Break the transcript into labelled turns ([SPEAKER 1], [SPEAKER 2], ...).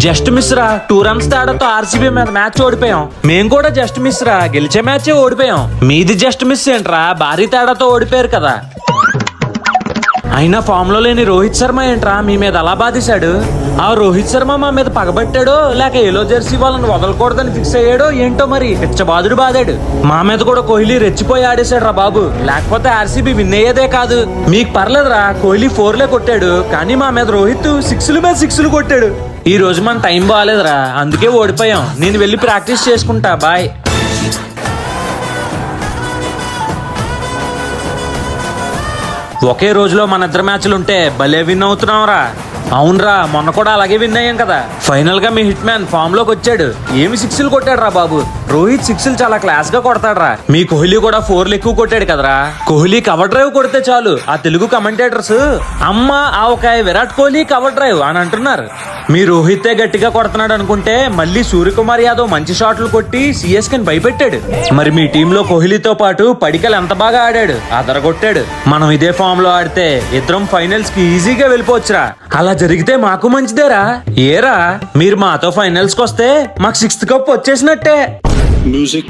[SPEAKER 1] Just miss రా 2 runs తేడాతో RCB మీద మ్యాచ్ ఓడిపోయాం. మేము కూడా జస్ట్ మిస్ రా, గెలిచే మ్యాచే ఓడిపోయాం. మీది జస్ట్ మిస్ ఏంట్రా, భారీ తేడాతో ఓడిపోయారు కదా. అయినా ఫామ్ లో లేని రోహిత్ శర్మ ఏంట్రా మీ మీద అలా బాధేశాడు? ఆ రోహిత్ శర్మ మా మీద పగబట్టాడో లేక ఎలో జెర్సీ వాళ్ళని వదలకూడదని ఫిక్స్ అయ్యాడో ఏంటో మరి పిచ్చబాదుడు బాదాడు. మా మీద కూడా కోహ్లీ రెచ్చిపోయి ఆడేశాడు రా బాబు, లేకపోతే ఆర్సీబీ విన్ అయ్యేదే కాదు. మీకు పర్లేదురా, కోహ్లీ 4లే కొట్టాడు, కానీ మా మీద రోహిత్ 6ల మీద 6లు కొట్టాడు. ఈ రోజు మన టైం బాగాలేదురా, అందుకే ఓడిపోయాం. నేను వెళ్ళి ప్రాక్టీస్ చేసుకుంటా, బాయ్. ఒకే రోజులో మన ఇద్దరు మ్యాచ్లు ఉంటే భలే విన్ అవుతున్నాం రా. అవునరా, మొన్న కూడా అలాగే విన్ అయ్యాం కదా. ఫైనల్ గా మీ హిట్ మ్యాన్ ఫామ్ లోకి వచ్చాడు. ఏమి 6లు కొట్టాడు రా బాబు. రోహిత్ 6లు చాలా క్లాస్ గా కొడతాడు రా. మీ కోహ్లీ కూడా 4లు ఎక్కువ కొట్టాడు కదరా. కోహ్లీ కవర్ డ్రైవ్ కొడితే చాలు ఆ తెలుగు కమెంటేటర్స్ అమ్మ ఆవకాయ విరాట్ కోహ్లీ కవర్ డ్రైవ్ అని అంటున్నారు. మీ రోహితే గట్టిగా కొడుతున్నాడు అనుకుంటే మళ్ళీ సూర్యకుమార్ యాదవ్ మంచి షాట్లు కొట్టి సిఎస్కేని భయపెట్టాడు. మరి మీ టీంలో కోహ్లీతో పాటు పడికల్ ఎంత బాగా ఆడాడు, అదరగొట్టాడు. మనం ఇదే ఫామ్ లో ఆడితే ఇద్దరం ఫైనల్స్ కి ఈజీగా వెళ్ళిపోవచ్చురా. అలా జరిగితే మాకు మంచిదేరా. ఏరా, మీరు మాతో ఫైనల్స్ కి వస్తే మాకు 6th కప్ వచ్చేసినట్టే.
[SPEAKER 2] Music.